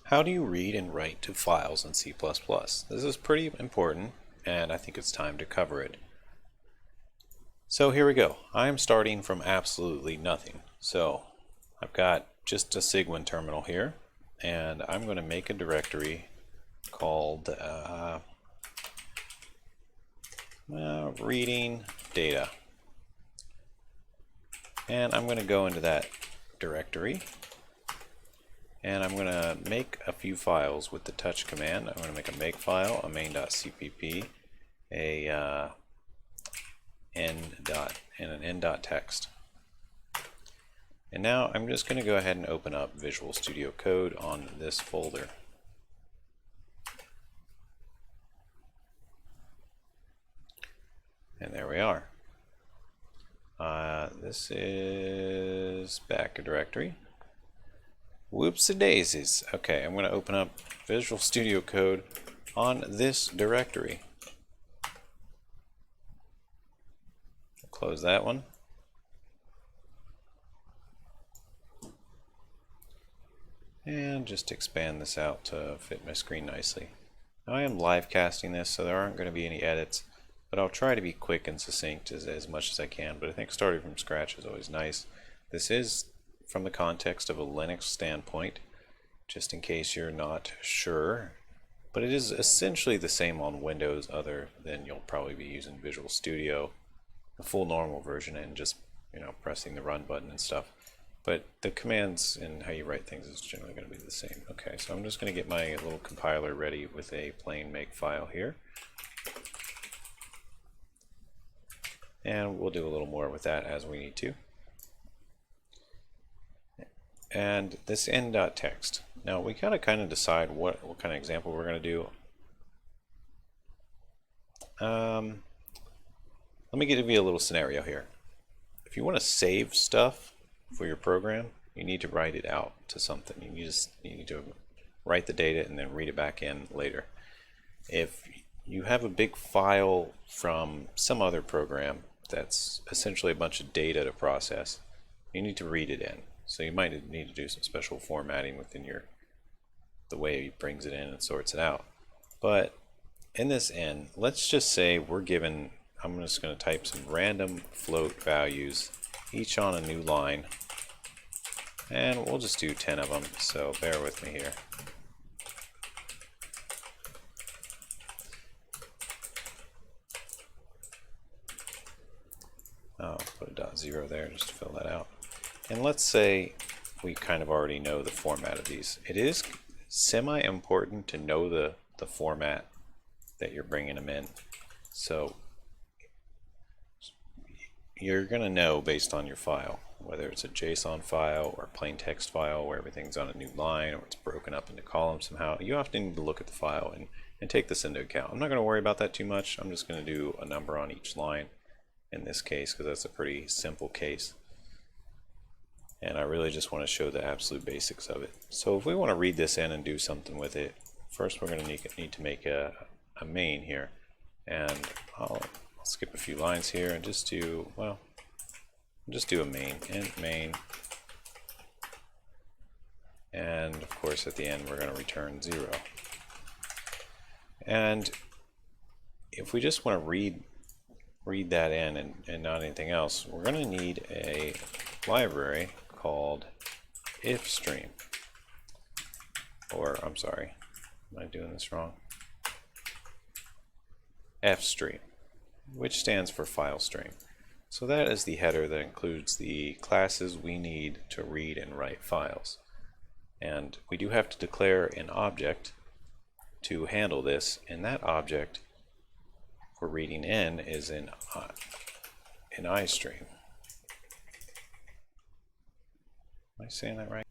How do you read and write to files in C++? This is pretty important, and I think it's time to cover it. So here we go. I'm starting from absolutely nothing. So I've got just a Cygwin terminal here, and I'm going to make a directory called reading data. And I'm going to go into that directory, and I'm going to make a few files with the touch command. I'm going to make a make file, a main.cpp, a and an end.txt. And now I'm just going to go ahead and open up Visual Studio Code on this folder. And there we are. This is back a directory. Whoopsie daisies. Okay, I'm going to open up Visual Studio Code on this directory. Close that one. And just expand this out to fit my screen nicely. Now I am live casting this, so there aren't going to be any edits, but I'll try to be quick and succinct as much as I can. But I think starting from scratch is always nice. This is from the context of a Linux standpoint, just in case you're not sure. But it is essentially the same on Windows, other than you'll probably be using Visual Studio, the full normal version, and just pressing the run button and stuff. But the commands and how you write things is generally going to be the same. Okay, so I'm just going to get my little compiler ready with a plain make file here. And we'll do a little more with that as we need to. And this end.txt. Now we gotta kind of decide what kind of example we're going to do. Let me give you a little scenario here. If you want to save stuff for your program, you need to write it out to something. You need to write the data and then read it back in later. If you have a big file from some other program that's essentially a bunch of data to process, you need to read it in. So you might need to do some special formatting within the way it brings it in and sorts it out. But in this end, let's just say we're given, I'm just going to type some random float values, each on a new line, and we'll just do 10 of them, so bear with me here. I'll put a .0 there just to fill that out. And let's say we kind of already know the format of these. It is semi-important to know the format that you're bringing them in. So you're going to know based on your file, whether it's a JSON file or a plain text file where everything's on a new line or it's broken up into columns somehow. You often need to look at the file and take this into account. I'm not going to worry about that too much. I'm just going to do a number on each line in this case because that's a pretty simple case. And I really just want to show the absolute basics of it. So if we want to read this in and do something with it, first we're going to need to make a main here. And I'll skip a few lines here and just do, well, just do a main, int main. And of course at the end we're going to return 0. And if we just want to read that in and not anything else, we're going to need a library called ifstream. Or, I'm sorry, am I doing this wrong? fstream, which stands for file stream. So that is the header that includes the classes we need to read and write files. And we do have to declare an object to handle this, and that object for reading in is an iStream. Am I saying that right?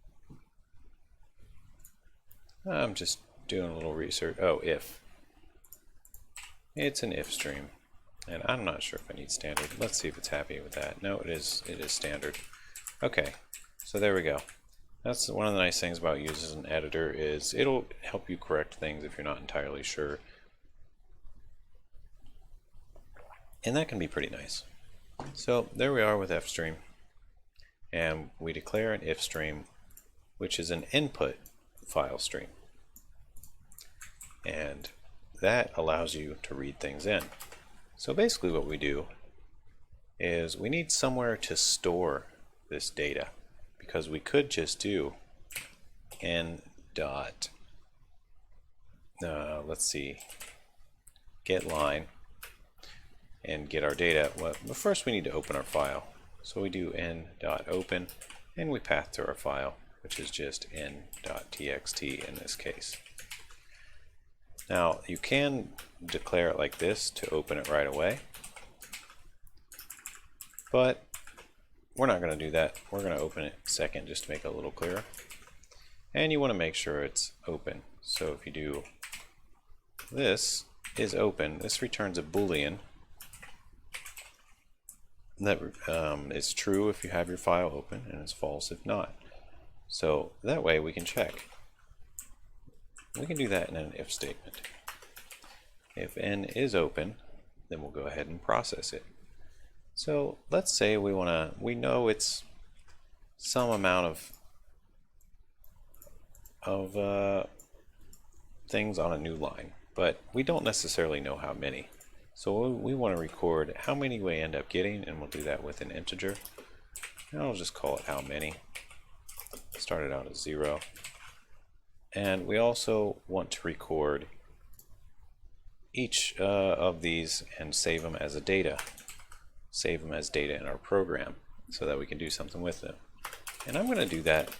I'm just doing a little research. Oh, if. It's an if stream. And I'm not sure if I need standard. Let's see if it's happy with that. No, it is standard. Okay, so there we go. That's one of the nice things about using an editor is it'll help you correct things if you're not entirely sure. And that can be pretty nice. So there we are with fstream. And we declare an if stream, which is an input file stream. and that allows you to read things in. So basically what we do is we need somewhere to store this data, because we could just do n dot let's see, get line and get our data. Well, but first we need to open our file. So we do n.open and we path to our file, which is just n.txt in this case. Now you can declare it like this to open it right away, but we're not going to do that. We're going to open it second just to make it a little clearer. And you want to make sure it's open. So if you do this is open, this returns a Boolean that is true if you have your file open and is false if not. So that way we can check. We can do that in an if statement. If n is open, then we'll go ahead and process it. So let's say we know it's some amount of things on a new line, but we don't necessarily know how many. So we want to record how many we end up getting, and we'll do that with an integer. And I'll just call it how many. Start it out as 0. And we also want to record each of these and save them as a data. Save them as data in our program so that we can do something with them. And I'm going to do that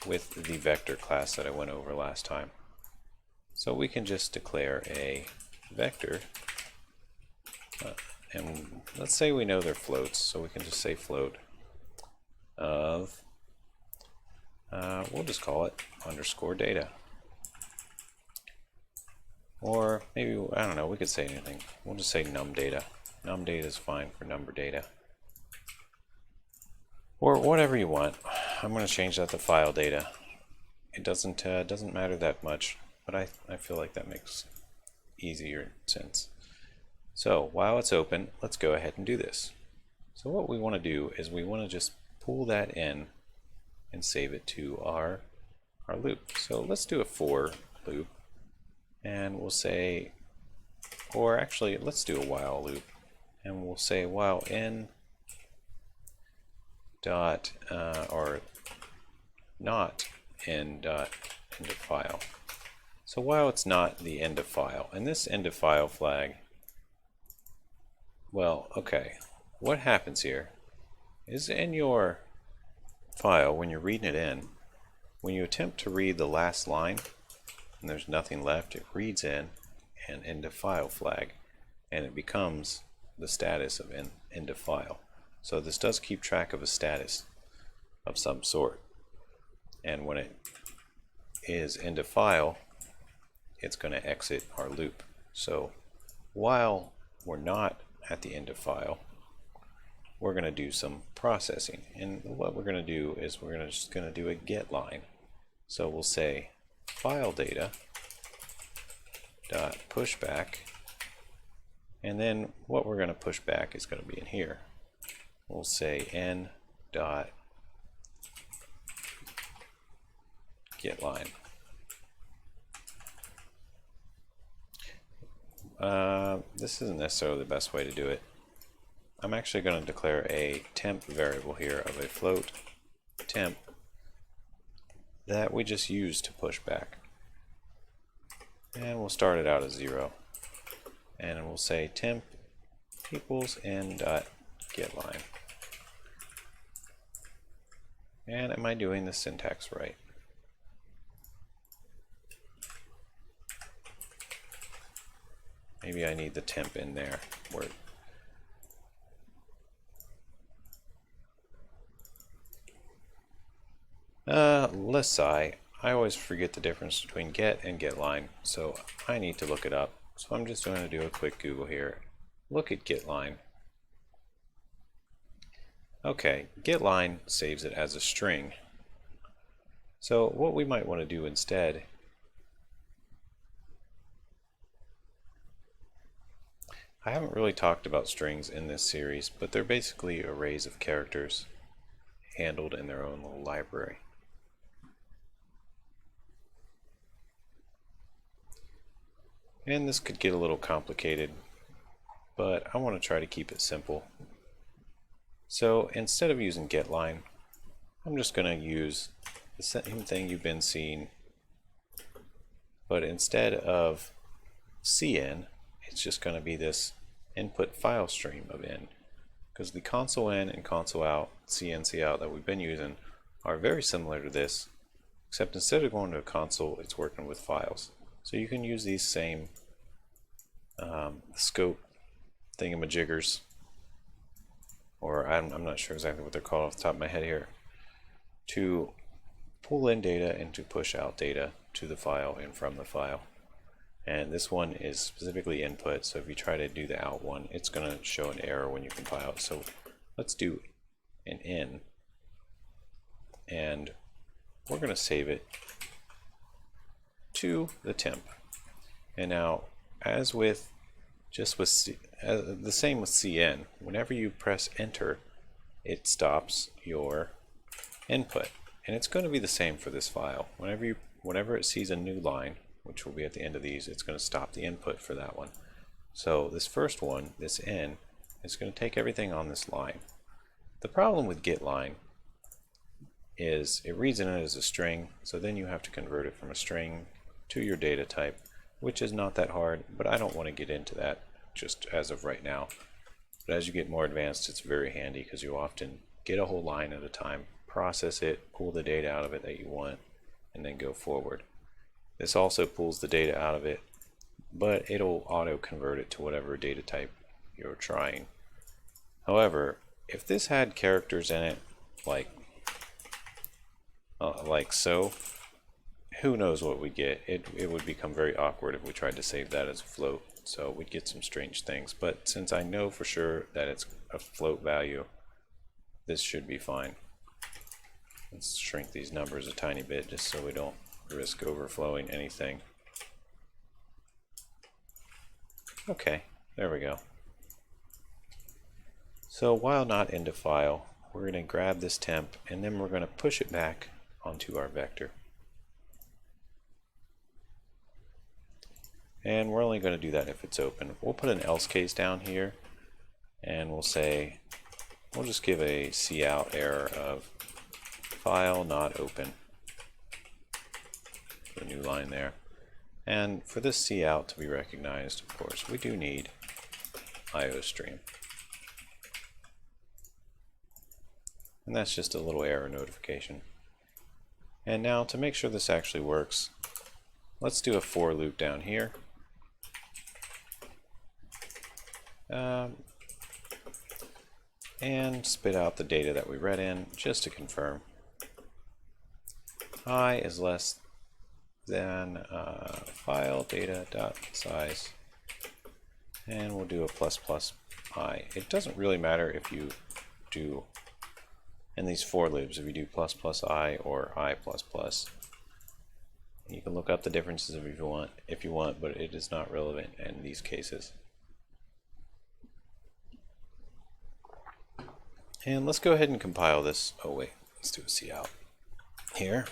with the vector class that I went over last time. So we can just declare a vector, and let's say we know they're floats, so we can just say float of, we'll just call it underscore data. Or maybe, I don't know, we could say anything. We'll just say num data. Num data is fine for number data. Or whatever you want. I'm going to change that to file data. It doesn't matter that much, but I feel like that makes easier sense. So while it's open, let's go ahead and do this. So what we want to do is we want to just pull that in and save it to our loop. So let's do a for loop, and we'll say, or actually let's do a while loop, and we'll say while n dot or not n dot end of file. So while it's not the end of file, and this end of file flag, well, okay, what happens here is in your file, when you're reading it in, when you attempt to read the last line and there's nothing left, it reads in an end of file flag, and it becomes the status of end of file. So this does keep track of a status of some sort, and when it is end of file, it's going to exit our loop. So while we're not at the end of file, we're going to do some processing, and what we're going to do is we're just going to do a get line. So we'll say file data dot pushback, and then what we're going to push back is going to be in here. We'll say n dot get line. This isn't necessarily the best way to do it. I'm actually going to declare a temp variable here of a float temp that we just use to push back. And we'll start it out as 0. And we'll say temp equals n dot get line. And am I doing the syntax right? Maybe I need the temp in there. Where Lesi, I always forget the difference between get and get line, so I need to look it up. So I'm just going to do a quick Google here. Look at get line. Okay, get line saves it as a string. So what we might want to do instead, I haven't really talked about strings in this series, but they're basically arrays of characters handled in their own little library. And this could get a little complicated, but I want to try to keep it simple. So instead of using getLine, I'm just going to use the same thing you've been seeing, but instead of cn, it's just going to be this input file stream of n, because the console in and console out, cn, cout that we've been using are very similar to this, except instead of going to a console, it's working with files. So you can use these same scope thingamajiggers, or I'm not sure exactly what they're called off the top of my head here, to pull in data and to push out data to the file and from the file. And this one is specifically input, so if you try to do the out one, it's going to show an error when you compile it. So let's do an in, and we're going to save it to the temp. And now, as with the same with cn, whenever you press enter, it stops your input, and it's going to be the same for this file. Whenever it sees a new line, which will be at the end of these, it's going to stop the input for that one. So this first one, this n, is going to take everything on this line. The problem with getLine is it reads in it as a string, so then you have to convert it from a string to your data type, which is not that hard, but I don't want to get into that just as of right now. But as you get more advanced, it's very handy because you often get a whole line at a time, process it, pull the data out of it that you want, and then go forward. This also pulls the data out of it, but it'll auto convert it to whatever data type you're trying. However, if this had characters in it like so, who knows what we get. It would become very awkward if we tried to save that as a float, so we'd get some strange things. But since I know for sure that it's a float value, this should be fine. Let's shrink these numbers a tiny bit just so we don't risk overflowing anything. Okay, there we go. So while not into file, we're going to grab this temp and then we're going to push it back onto our vector. And we're only going to do that if it's open. We'll put an else case down here, and we'll say, we'll just give a cout error of file not open. A new line there. And for this cout to be recognized, of course, we do need iostream. And that's just a little error notification. And now to make sure this actually works, let's do a for loop down here. And spit out the data that we read in just to confirm. I is less than file data dot size, and we'll do a plus plus I. It doesn't really matter if you do in these for loops if you do plus plus I or I plus plus. You can look up the differences if you want, but it is not relevant in these cases. And let's go ahead and compile this. Oh wait, let's do a cout here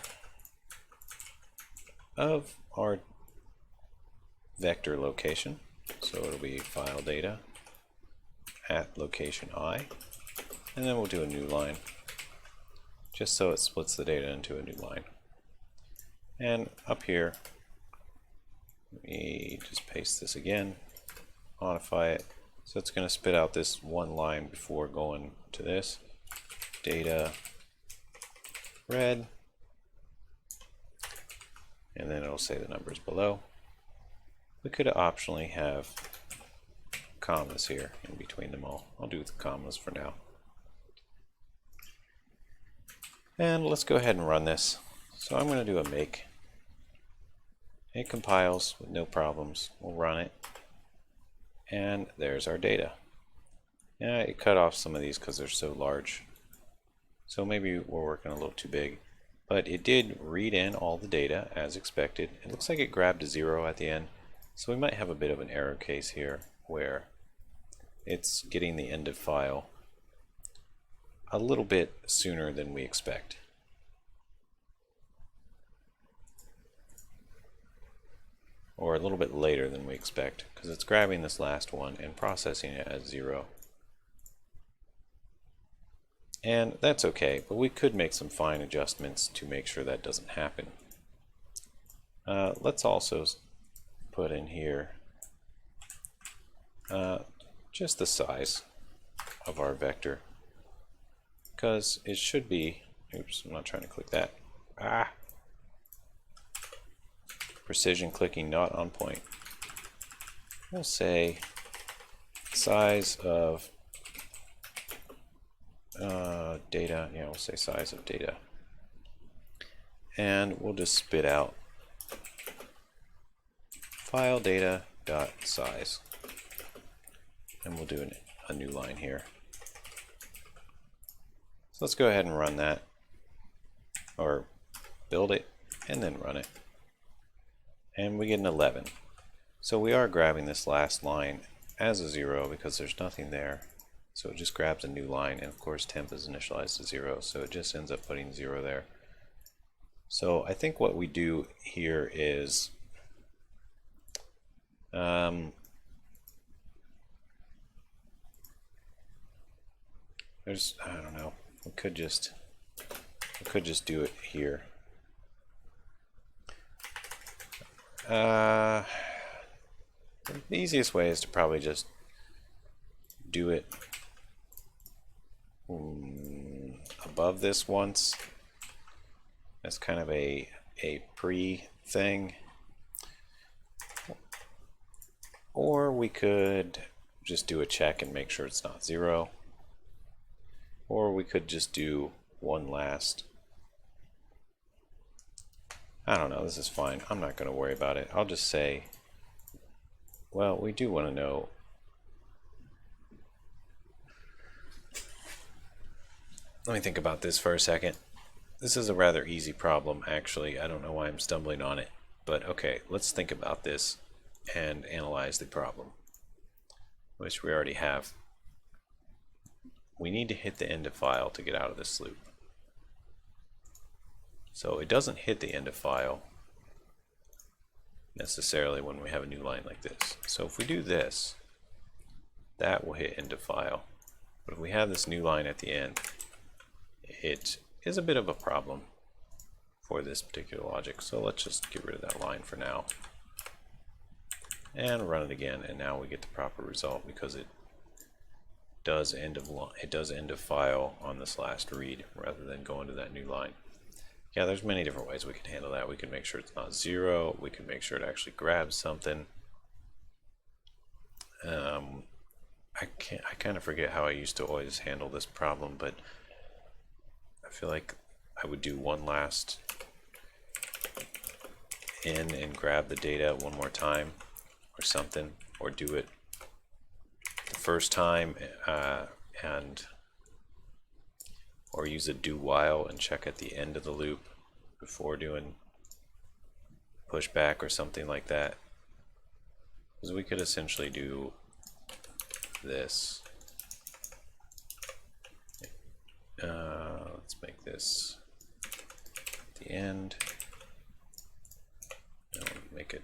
of our vector location. So it'll be file data at location I, and then we'll do a new line just so it splits the data into a new line. And up here, let me just paste this again, modify it. So it's going to spit out this one line before going to this. Data read, and then it'll say the numbers below. We could optionally have commas here in between them all. I'll do the commas for now. And let's go ahead and run this. So I'm going to do a make. It compiles with no problems. We'll run it. And there's our data. Yeah, it cut off some of these because they're so large. So maybe we're working a little too big. But it did read in all the data as expected. It looks like it grabbed a 0 at the end. So we might have a bit of an error case here where it's getting the end of file a little bit sooner than we expect. or a little bit later than we expect, because it's grabbing this last one and processing it as 0. And that's okay, but we could make some fine adjustments to make sure that doesn't happen. Let's also put in here just the size of our vector, because it should be, oops, I'm not trying to click that. Precision clicking not on point. We'll say size of data, yeah, we'll say size of data. And we'll just spit out file data dot size. And we'll do a new line here. So let's go ahead and run that, or build it and then run it. And we get an 11. So we are grabbing this last line as a 0 because there's nothing there. So it just grabs a new line, and of course temp is initialized to 0, so it just ends up putting 0 there. So I think what we do here is there's, I don't know, we could just do it here. The easiest way is to probably just do it above this once. That's kind of a pre thing. Or we could just do a check and make sure it's not 0. Or we could just do one last. I don't know, this is fine. I'm not going to worry about it. I'll just say, well, we do want to know let me think about this for a second. This is a rather easy problem, actually. I don't know why I'm stumbling on it, but okay, let's think about this and analyze the problem, which we already have. We need to hit the end of file to get out of this loop. So it doesn't hit the end of file necessarily when we have a new line like this. So if we do this, that will hit end of file. But if we have this new line at the end, it is a bit of a problem for this particular logic. So let's just get rid of that line for now and run it again, and now we get the proper result because it does end of file on this last read rather than going to that new line. Yeah, there's many different ways we can handle that. We can make sure it's not 0. We can make sure it actually grabs something. I kind of forget how I used to always handle this problem, but I feel like I would do one last in and grab the data one more time or something, or do it the first time or use a do while and check at the end of the loop before doing pushback or something like that. Because we could essentially do this. Let's make this the end. And make it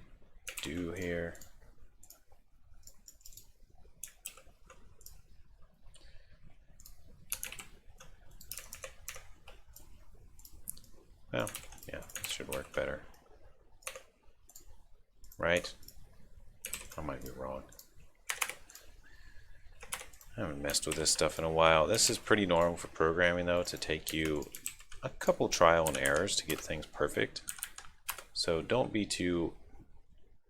do here. Well, yeah, this should work better. Right? I might be wrong. I haven't messed with this stuff in a while. This is pretty normal for programming, though, to take you a couple trial and errors to get things perfect. So don't be too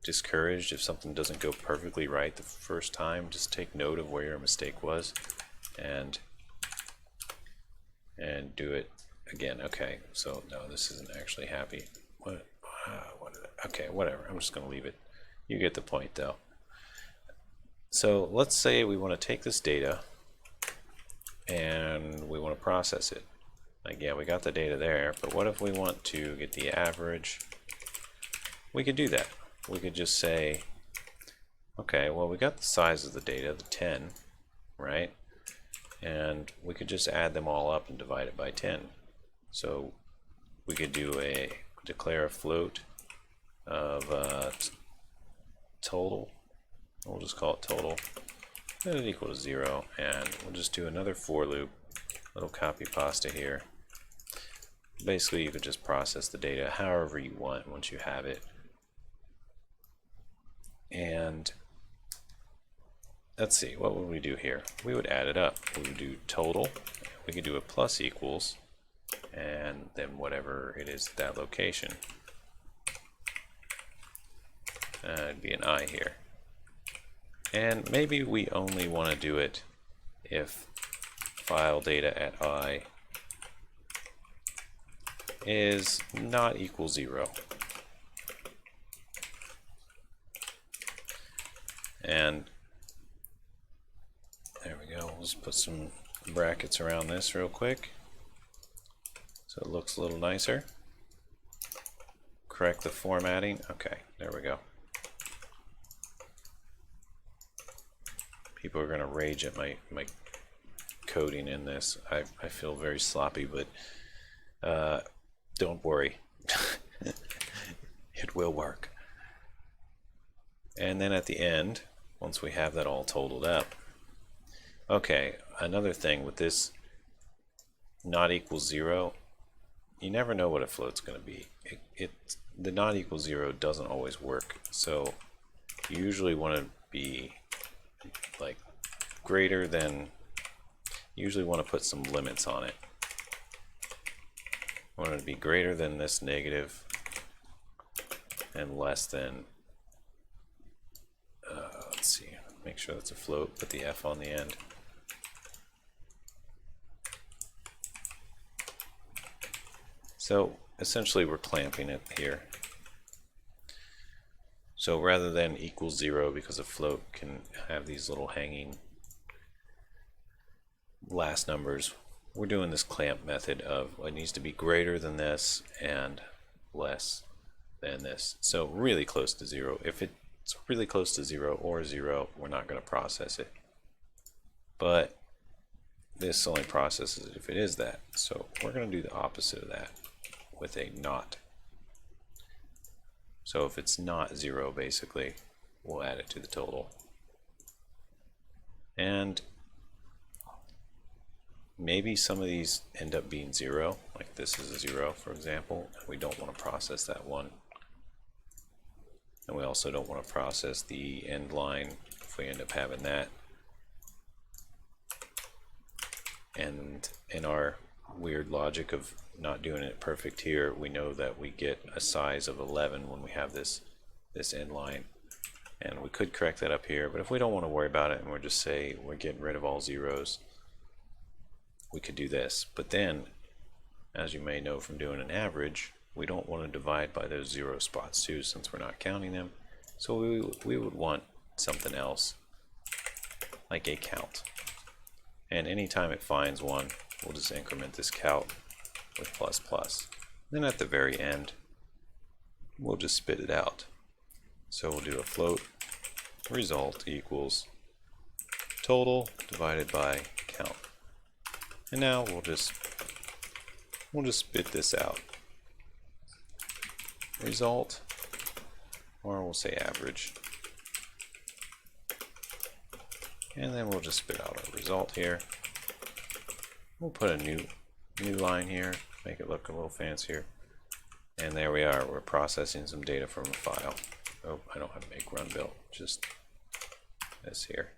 discouraged if something doesn't go perfectly right the first time. Just take note of where your mistake was and do it again. Okay, so no, this isn't actually happy. Okay, whatever. I'm just going to leave it. You get the point, though. So let's say we want to take this data and we want to process it. Like, yeah, we got the data there, but what if we want to get the average? We could do that. We could just say, okay, well, we got the size of the data, the 10, right? And we could just add them all up and divide it by 10. So we could do declare a float of total. We'll just call it total. Set it equal to 0, and we'll just do another for loop. Little copy pasta here. Basically, you could just process the data however you want once you have it. And let's see, what would we do here? We would add it up. We would do total. We could do a plus equals, and then whatever it is at that location. It'd be an I here. And maybe we only want to do it if file data at I is not equal 0. And there we go. We'll just put some brackets around this real quick so it looks a little nicer. Correct the formatting. Okay, there we go. People are going to rage at my coding in this. I feel very sloppy, but don't worry. It will work. And then at the end, once we have that all totaled up, okay, another thing with this not equal 0, you never know what a float's going to be. The not equal 0 doesn't always work, so you usually want to be like greater than, you usually want to put some limits on it. I want it to be greater than this negative and less than, let's see, make sure that's a float, put the F on the end. So essentially we're clamping it here. So rather than equal 0, because a float can have these little hanging last numbers, we're doing this clamp method of it needs to be greater than this and less than this. So really close to 0. If it's really close to 0 or 0, we're not going to process it. But this only processes it if it is that. So we're going to do the opposite of that with a not. So if it's not 0, basically, we'll add it to the total. And maybe some of these end up being 0, like this is a 0, for example. We don't want to process that one. And we also don't want to process the end line if we end up having that. And in our weird logic of not doing it perfect here, we know that we get a size of 11 when we have this end line. And we could correct that up here, but if we don't want to worry about it and we're just say we're getting rid of all zeros, we could do this. But then, as you may know from doing an average, we don't want to divide by those 0 spots too, since we're not counting them. So we would want something else, like a count. And anytime it finds one, we'll just increment this count with plus plus. Then at the very end, we'll just spit it out. So we'll do a float result equals total divided by count. And now we'll just spit this out. Result, or we'll say average. And then we'll just spit out our result here. We'll put a new line here, make it look a little fancier. And there we are, we're processing some data from a file. Oh, I don't have to make run build, just this here.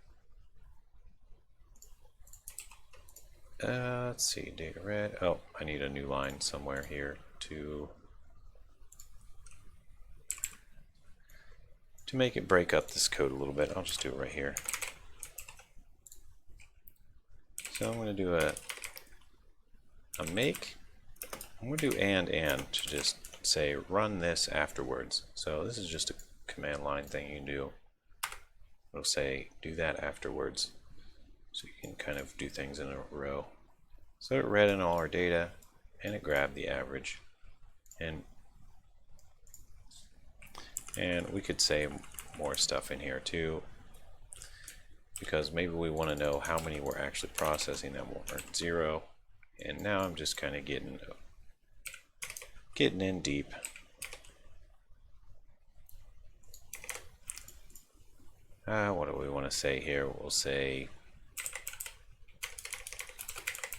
Let's see, data read. Oh, I need a new line somewhere here to make it break up this code a little bit. I'll just do it right here. So I'm going to do a make. I'm going to do and to just say run this afterwards. So this is just a command line thing you can do. It'll say do that afterwards. So you can kind of do things in a row. So it read in all our data and it grabbed the average. And we could say more stuff in here too, because maybe we want to know how many we're actually processing that weren't 0. And now I'm just kind of getting in deep. What do we want to say here? We'll say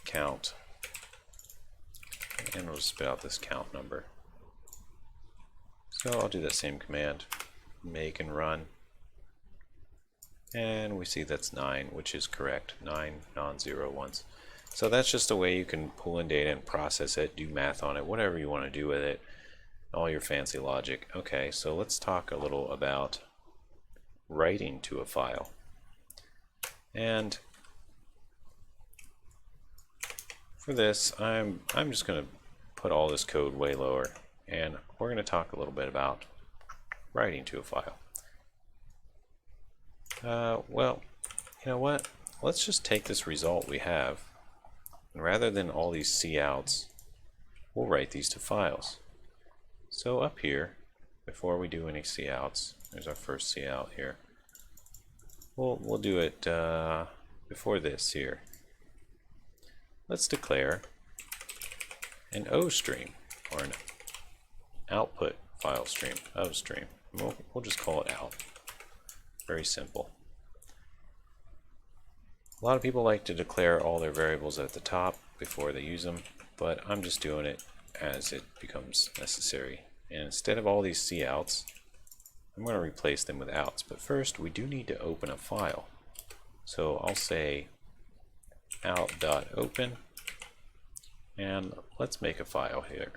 count, and we'll spit out this count number. So I'll do that same command, make and run, and we see that's 9, which is correct, 9 non-zero ones. So that's just a way you can pull in data and process it, do math on it, whatever you want to do with it, all your fancy logic. Okay, so let's talk a little about writing to a file. And for this, I'm just going to put all this code way lower, and we're going to talk a little bit about writing to a file. Well, you know what? Let's just take this result we have, and rather than all these couts, we'll write these to files. So up here, before we do any couts, there's our first cout here. We'll do it before this here. Let's declare an O stream, or an output file stream, O stream. We'll just call it out. Very simple. A lot of people like to declare all their variables at the top before they use them, but I'm just doing it as it becomes necessary. And instead of all these couts, I'm going to replace them with outs. But first, we do need to open a file. So I'll say out.open, and let's make a file here.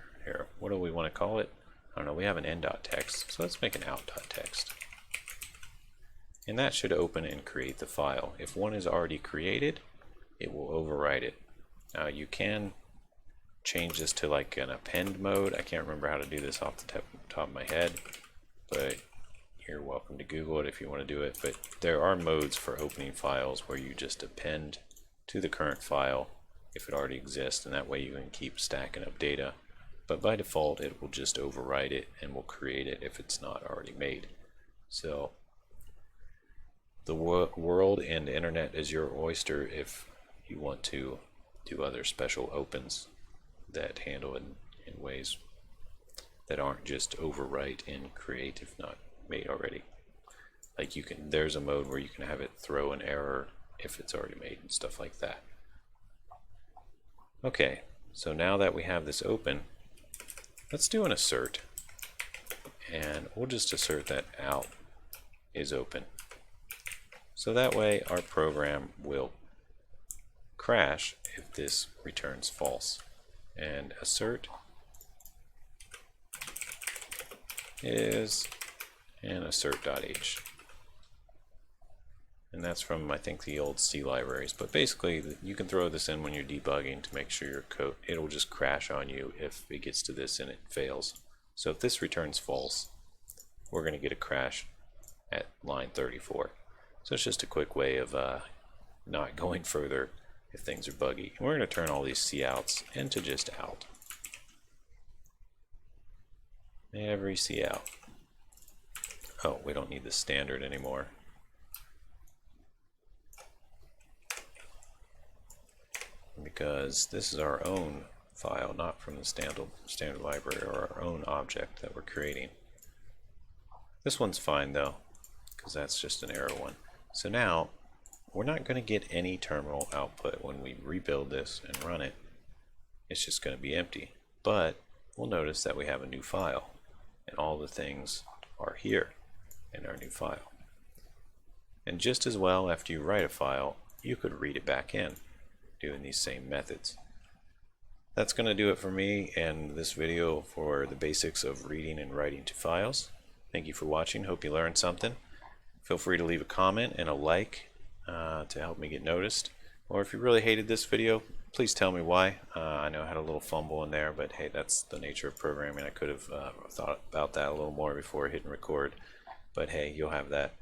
What do we want to call it? I don't know, we have an end.txt, so let's make an out.txt. And that should open and create the file. If one is already created, it will overwrite it. Now you can change this to like an append mode. I can't remember how to do this off the top of my head, but you're welcome to Google it if you want to do it. But there are modes for opening files where you just append to the current file if it already exists, and that way you can keep stacking up data. But by default, it will just overwrite it and will create it if it's not already made. So the world and the internet is your oyster if you want to do other special opens that handle it in ways that aren't just overwrite and create if not made already. Like there's a mode where you can have it throw an error if it's already made and stuff like that. Okay, so now that we have this open, let's do an assert, and we'll just assert that out is open. So that way our program will crash if this returns false. And assert is and assert.h. And that's from, I think, the old C libraries. But basically, you can throw this in when you're debugging to make sure your code, it'll just crash on you if it gets to this and it fails. So if this returns false, we're going to get a crash at line 34. So it's just a quick way of not going further if things are buggy. And we're going to turn all these couts into just out. Every cout. Oh, we don't need the standard anymore. Because this is our own file, not from the standard library or our own object that we're creating. This one's fine though, because that's just an error one. So now, we're not going to get any terminal output when we rebuild this and run it. It's just going to be empty. But we'll notice that we have a new file, and all the things are here in our new file. And just as well, after you write a file, you could read it back in, doing these same methods. That's going to do it for me and this video for the basics of reading and writing to files. Thank you for watching. Hope you learned something. Feel free to leave a comment and a like to help me get noticed. Or if you really hated this video, please tell me why. I know I had a little fumble in there, but hey, that's the nature of programming. I could have thought about that a little more before hitting record, but hey, you'll have that.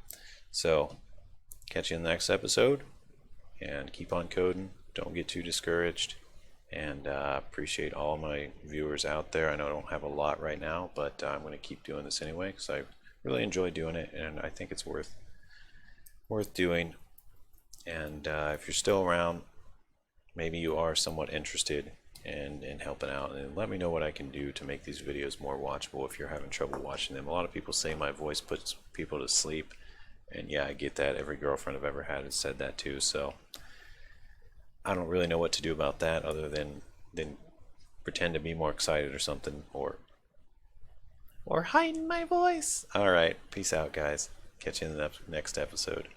So catch you in the next episode, and keep on coding. Don't get too discouraged, and appreciate all my viewers out there. I know I don't have a lot right now, but I'm going to keep doing this anyway because I really enjoy doing it, and I think it's worth doing. And if you're still around, maybe you are somewhat interested in helping out, and let me know what I can do to make these videos more watchable if you're having trouble watching them. A lot of people say my voice puts people to sleep, And yeah, I get that. Every girlfriend I've ever had has said that too. So I don't really know what to do about that other than pretend to be more excited or something, or heighten my voice. All right, peace out, guys. Catch you in the next episode.